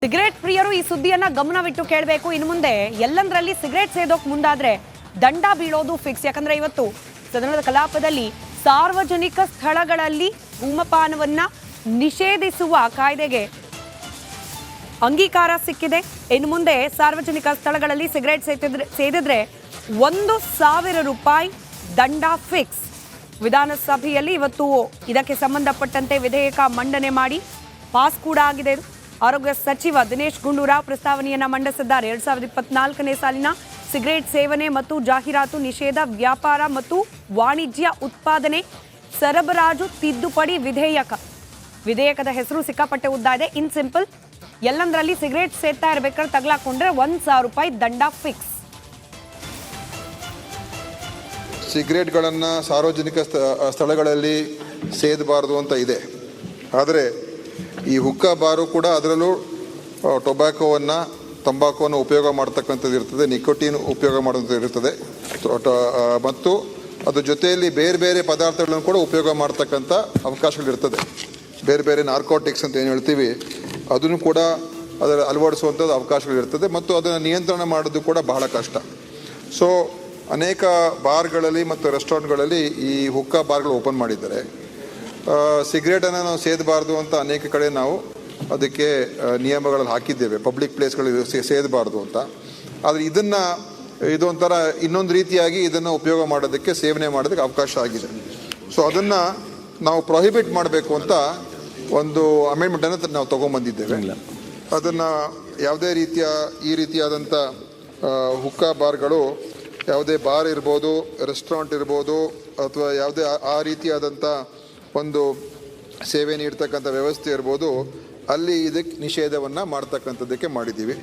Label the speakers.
Speaker 1: Cigarette ಪ್ರಿಯರು ಈ ಸುದ್ದಿಯನ್ನ ಗಮನವಿಟ್ಟು ಕೇಳಬೇಕು. ಇನ್ನು ಮುಂದೆ ಎಲ್ಲಂದ್ರಲ್ಲಿ ಸಿಗರೇಟ್ ಸೇದೋಕ್ ಮುಂದಾದ್ರೆ ದಂಡ ಬೀಳೋದು ಫಿಕ್ಸ್. ಯಾಕಂದ್ರೆ ಇವತ್ತು ಸದನದ ಕಲಾಪದಲ್ಲಿ ಸಾರ್ವಜನಿಕ ಸ್ಥಳಗಳಲ್ಲಿ ಧೂಮಪಾನವನ್ನ ನಿಷೇಧಿಸುವ ಕಾಯ್ದೆಗೆ ಅಂಗೀಕಾರ ಸಿಕ್ಕಿದೆ. ಇನ್ನು ಮುಂದೆ ಸಾರ್ವಜನಿಕ ಸ್ಥಳಗಳಲ್ಲಿ ಸಿಗರೇಟ್ ಸೇದಿದ್ರೆ 1,000 ರೂಪಾಯಿ ದಂಡ ಫಿಕ್ಸ್. ವಿಧಾನಸಭೆಯಲ್ಲಿ ಇವತ್ತು ಇದಕ್ಕೆ ಸಂಬಂಧಪಟ್ಟಂತೆ ವಿಧೇಯಕ ಮಂಡನೆ ಮಾಡಿ ಪಾಸ್ ಕೂಡ ಆಗಿದೆ. ಆರೋಗ್ಯ ಸಚಿವ ದಿನೇಶ್ ಗುಂಡೂರಾವ್ ಪ್ರಸ್ತಾವನೆಯನ್ನ ಮಂಡಿಸಿದ್ದಾರೆ. 2024ನೇ ಸಾಲಿನ ಸಿಗರೇಟ್ ಸೇವನೆ ಮತ್ತು ಜಾಹೀರಾತು ನಿಷೇಧ, ವ್ಯಾಪಾರ ಮತ್ತು ವಾಣಿಜ್ಯ ಉತ್ಪಾದನೆ ಸರಬರಾಜು ತಿದ್ದುಪಡಿ ವಿಧೇಯಕದ ಹೆಸರು ಸಿಕ್ಕಾಪಟ್ಟೆ ಉದ್ದ ಇದೆ. ಇನ್ ಸಿಂಪಲ್, ಎಲ್ಲಂದ್ರಲ್ಲಿ ಸಿಗರೇಟ್ ಸೇರ್ತಾ ಇರ್ಬೇಕಾದ್ರೆ ತಗಲಾಕೊಂಡ್ರೆ 1,000 ರೂಪಾಯಿ ದಂಡ ಫಿಕ್ಸ್.
Speaker 2: ಸಿಗರೇಟ್ಗಳನ್ನು ಸಾರ್ವಜನಿಕ ಸ್ಥಳಗಳಲ್ಲಿ ಸೇದಬಾರದು ಅಂತ ಇದೆ. ಆದರೆ ಈ ಹುಕ್ಕಾ ಬಾರು ಕೂಡ ಅದರಲ್ಲೂ ತಂಬಾಕುವನ್ನು ಉಪಯೋಗ ಮಾಡ್ತಕ್ಕಂಥದ್ದು ಇರ್ತದೆ, ನಿಕೋಟಿನ್ ಉಪಯೋಗ ಮಾಡುವಂಥದ್ದು ಇರ್ತದೆ, ಮತ್ತು ಅದ್ರ ಜೊತೆಯಲ್ಲಿ ಬೇರೆ ಬೇರೆ ಪದಾರ್ಥಗಳನ್ನು ಕೂಡ ಉಪಯೋಗ ಮಾಡ್ತಕ್ಕಂಥ ಅವಕಾಶಗಳಿರ್ತದೆ. ಬೇರೆ ಬೇರೆ ನಾರ್ಕೋಟಿಕ್ಸ್ ಅಂತ ಏನು ಹೇಳ್ತೀವಿ ಅದನ್ನು ಕೂಡ ಅದರ ಅಳವಡಿಸುವಂಥದ್ದು ಅವಕಾಶಗಳಿರ್ತದೆ, ಮತ್ತು ಅದನ್ನು ನಿಯಂತ್ರಣ ಮಾಡೋದು ಕೂಡ ಬಹಳ ಕಷ್ಟ. ಸೊ ಅನೇಕ ಬಾರ್ಗಳಲ್ಲಿ ಮತ್ತು ರೆಸ್ಟೋರೆಂಟ್ಗಳಲ್ಲಿ ಈ ಹುಕ್ಕಾ ಬಾರ್ಗಳು ಓಪನ್ ಮಾಡಿದ್ದಾರೆ. ಸಿಗರೇಟನ್ನು ನಾವು ಸೇದಬಾರ್ದು ಅಂತ ಅನೇಕ ಕಡೆ ನಾವು ಅದಕ್ಕೆ ನಿಯಮಗಳಲ್ಲಿ ಹಾಕಿದ್ದೇವೆ, ಪಬ್ಲಿಕ್ ಪ್ಲೇಸ್ಗಳಲ್ಲಿ ಸೇದಬಾರ್ದು ಅಂತ. ಆದರೆ ಇದೊಂಥರ ಇನ್ನೊಂದು ರೀತಿಯಾಗಿ ಇದನ್ನು ಉಪಯೋಗ ಮಾಡೋದಕ್ಕೆ, ಸೇವನೆ ಮಾಡೋದಕ್ಕೆ ಅವಕಾಶ ಆಗಿದೆ. ಸೊ ಅದನ್ನು ನಾವು ಪ್ರೊಹಿಬಿಟ್ ಮಾಡಬೇಕು ಅಂತ ಒಂದು ಅಮೆಂಡ್ಮೆಂಟನ್ನು ನಾವು ತೊಗೊಂಬಂದಿದ್ದೇವೆ. ಅದನ್ನು ಯಾವುದೇ ಈ ರೀತಿಯಾದಂಥ ಹುಕ್ಕಾ ಬಾರ್ಗಳು, ಯಾವುದೇ ಬಾರ್ ಇರ್ಬೋದು, ರೆಸ್ಟೋರೆಂಟ್ ಇರ್ಬೋದು, ಅಥವಾ ಯಾವುದೇ ಆ ರೀತಿಯಾದಂಥ ಒಂದು ಸೇವೆ ನೀಡ್ತಕ್ಕಂಥ ವ್ಯವಸ್ಥೆ ಇರ್ಬೋದು, ಅಲ್ಲಿ ಇದಕ್ಕೆ ನಿಷೇಧವನ್ನು ಮಾಡ್ತಕ್ಕಂಥದ್ದಕ್ಕೆ ಮಾಡಿದ್ದೀವಿ.